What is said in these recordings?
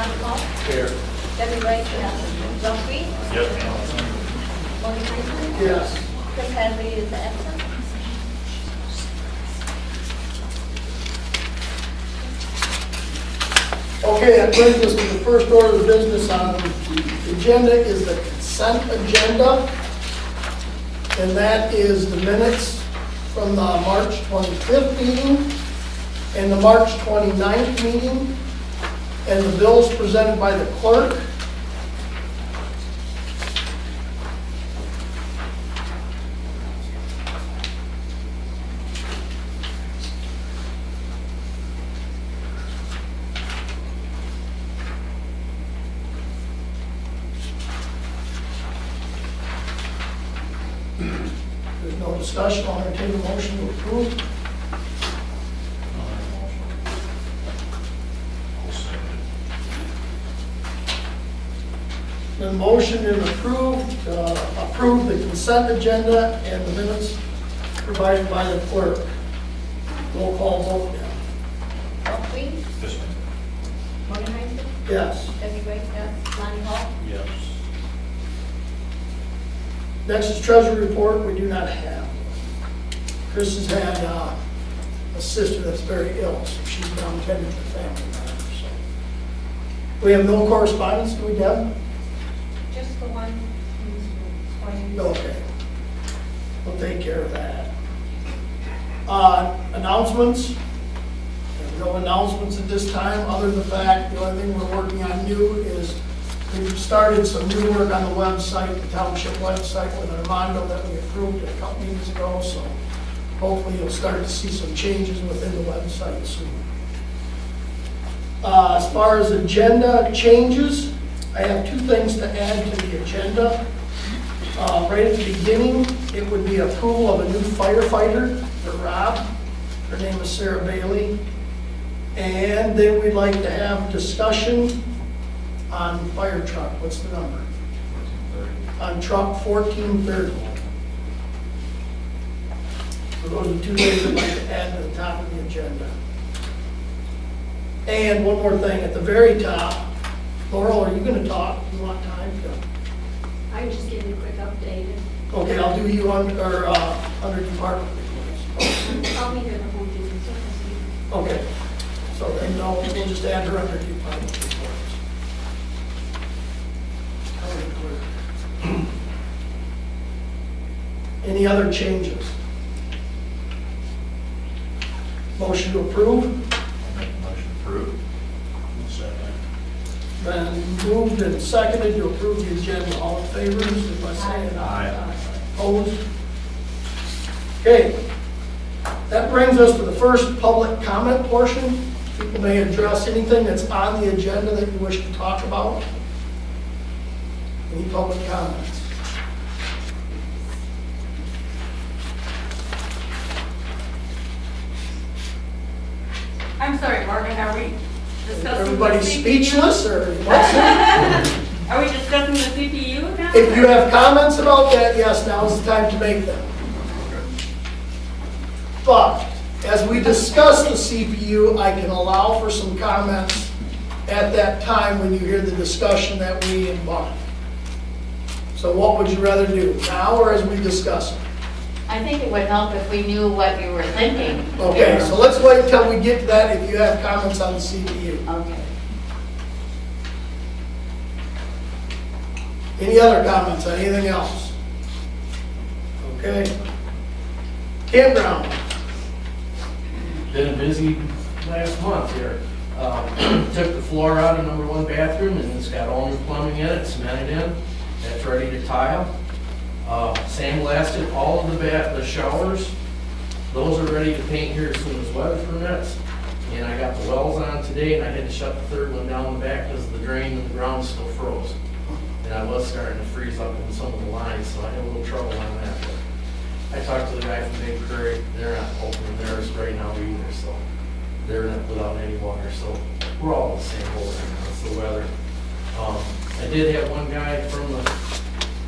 Lonnie Hall. Here. Debbie Wright. Yes. John Green. Yep. Lonnie Franklin. Yes. Chris Hadley is absent. Okay, that brings us to the first order of business on the agenda is the consent agenda. And that is the minutes from the March 25th meeting and the March 29th meeting and the bills presented by the clerk. There's no discussion. I'll entertain a motion to approve. The motion is approved, approve the consent agenda and the minutes provided by the clerk. Roll call vote. John Green. This one. Lonnie Franklin. Yes. Debbie Wright. Yes. Lonnie Hall. Yes. Next is treasury report. We do not have. Chris has had a sister that's very ill, so she's down tending to the family matter. So we have no correspondence, do we, Deb? Just the one who's going. Okay. We'll take care of that. Announcements. No announcements at this time, other than the fact, the only thing we're working on new is we've started some new work on the website, the township website with Armando that we approved a couple meetings ago, so hopefully you'll start to see some changes within the website soon. As far as agenda changes, I have two things to add to the agenda. Right at the beginning, it would be approval of a new firefighter for Rob. Her name is Sarah Bailey. And then we'd like to have discussion on fire truck. What's the number? On truck 1430. So those are two things I'd like to add to the top of the agenda. And one more thing, at the very top, Laurel, are you going to talk? Do you want time to? I can just give you a quick update. Okay, I'll do you under department reports. I'll be here the whole meeting, so I'll see. Okay, so then we'll just add her under department reports. Any other changes? Motion to approve? Motion approved. Second. Been moved and seconded to approve the agenda. All in favor, signify by saying aye. Opposed? Okay. That brings us to the first public comment portion. People may address anything that's on the agenda that you wish to talk about. Any public comments? I'm sorry, Morgan, are we discussing? Everybody the CPU? speechless or what's it? Are we discussing the CPU now? If you have comments about that, yes, now is the time to make them. But as we discuss the CPU, I can allow for some comments at that time when you hear the discussion that we embark. So what would you rather do, now or as we discuss it? I think it would help if we knew what you were thinking. Okay, so let's wait until we get to that if you have comments on the CPU. Okay. Any other comments on anything else? Okay. Campground. Been a busy last month here. Took the floor out of #1 bathroom and it's got all new plumbing in it, cemented in. That's ready to tile. Sandblasted all of the showers. Those are ready to paint here as soon as weather permits. And I got the wells on today and I had to shut the third one down in the back because the drain in the ground still froze. And I was starting to freeze up in some of the lines, so I had a little trouble on that. But I talked to the guy from Big Prairie. They're not opening theirs right now either, so they're not without any water. So we're all in the same boat right now. It's the weather. I did have one guy from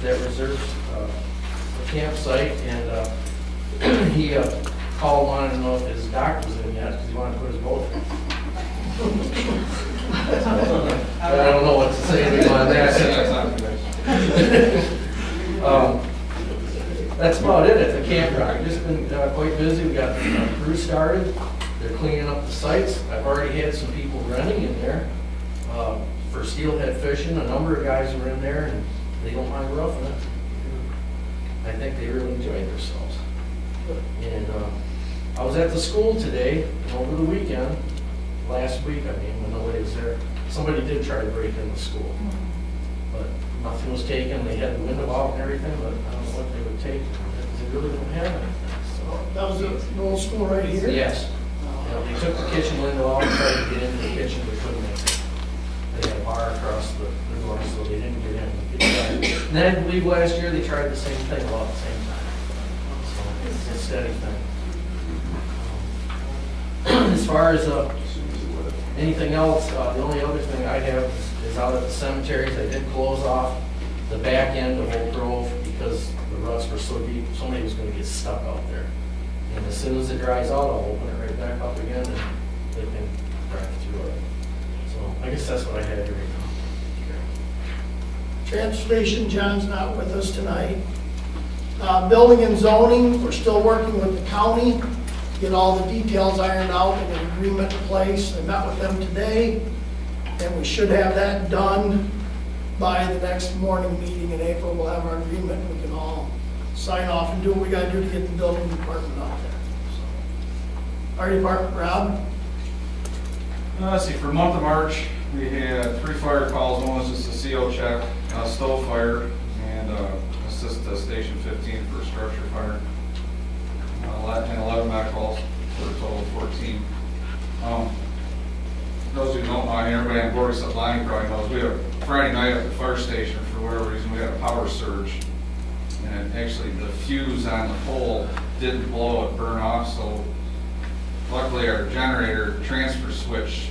that reserves the campsite, and he called, wanted to know if his dock was in yet because he wanted to put his boat in. started. They're cleaning up the sites. I've already had some people renting in there for steelhead fishing. A number of guys were in there, and they don't mind roughing it. I think they really enjoyed themselves. And I was at the school today, and over the weekend, last week, I mean, when nobody was there, somebody did try to break in the school. But nothing was taken. They had the window out and everything, but I don't know what they would take. They really don't have anything. So. That was the old school right here? Yes. Yeah, they took the kitchen window out and tried to get into the kitchen, but couldn't make it. They had a bar across the door, so they didn't get in. And then I believe last year they tried the same thing about the same time. So it's a steady thing. As far as anything else, the only other thing I have is out at the cemeteries. I did close off the back end of Oak Grove because the ruts were so deep, somebody was going to get stuck out there. And as soon as it dries out, I'll open it right back up again and they can drive through it. So I guess that's what I had here right now. Transportation, John's not with us tonight. Building and zoning, we're still working with the county, get all the details ironed out and an agreement in place. I met with them today, and we should have that done by the next morning meeting in April. We'll have our agreement, we can all sign off and do what we gotta do to get the building department out there. So, our department, Rob? Let's see, for the month of March, we had 3 fire calls. One was just a CO check, stove fire, and assist station 15 for a structure fire. And 11 back calls for a total of 14. Those who don't know, I mean, everybody on board except Lonnie probably knows, we had a Friday night at the fire station, for whatever reason, we had a power surge. And actually the fuse on the pole didn't blow, it burned off, so luckily our generator transfer switched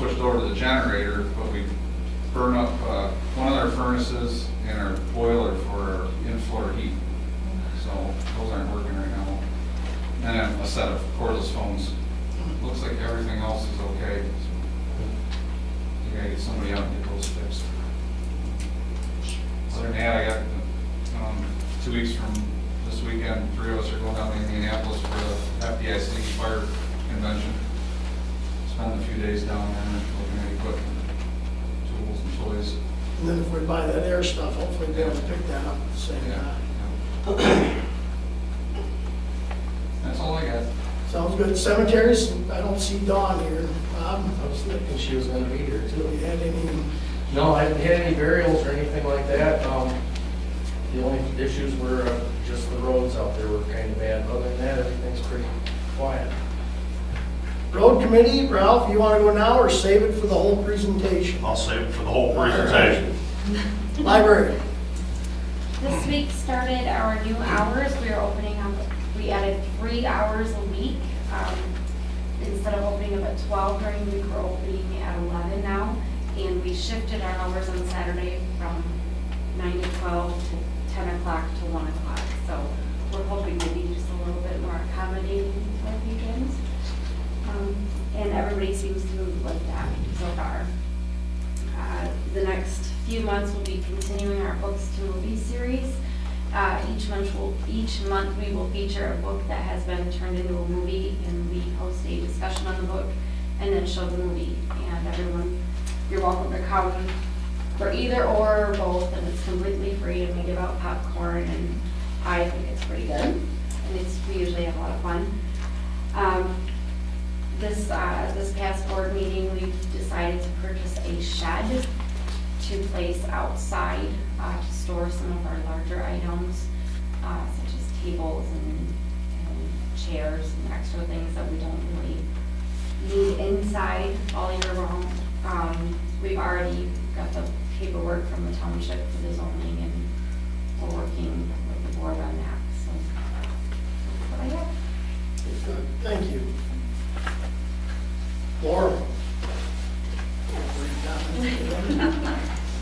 over to the generator, but we burned up one of our furnaces and our boiler for our in-floor heat. So those aren't working right now. And then a set of cordless phones. Looks like everything else is okay. So you gotta get somebody out and get those fixed. Other than that, I got 2 weeks from this weekend, 3 of us are going down to Indianapolis for the FDIC fire convention. Spend a few days down there looking at equipment, tools and toys. And then if we buy that air stuff, hopefully we'll be able to pick that up at the same time. That's all I got. Sounds good. Cemeteries, I don't see Dawn here. I was thinking she was going to be here Do too. we have any? No, I haven't had any burials or anything like that. The only issues were just the roads out there were kind of bad. Other than that, everything's pretty quiet. Road committee, Ralph, you want to go now or save it for the whole presentation? I'll save it for the whole presentation. Library. This week started our new hours. We are opening up, we added 3 hours a week. Instead of opening up at 12 during the week, we're opening at 11 now. And we shifted our hours on Saturday from 9 to 12 to 10 o'clock to 1 o'clock. So we're hoping to be just a little bit more accommodating to our patrons. And everybody seems to like that so far. The next few months we'll be continuing our books to movies series. Each month we will feature a book that has been turned into a movie, and we host a discussion on the book and then show the movie. And everyone, you're welcome to come for either or both, and it's completely free, and we give out popcorn, and I think it's pretty good. And we usually have a lot of fun. This past board meeting, we've decided to purchase a shed to place outside to store some of our larger items, such as tables and chairs and extra things that we don't really need inside all year round. We've already got the paperwork from the township for the zoning, and we're working with the board on that. So that's what I got. Good, thank you. Laura.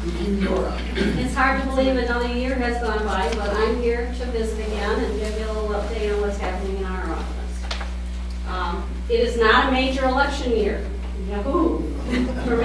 It's hard to believe another year has gone by, but I'm here to visit again and give you a little update on what's happening in our office. It is not a major election year. Yahoo! For me.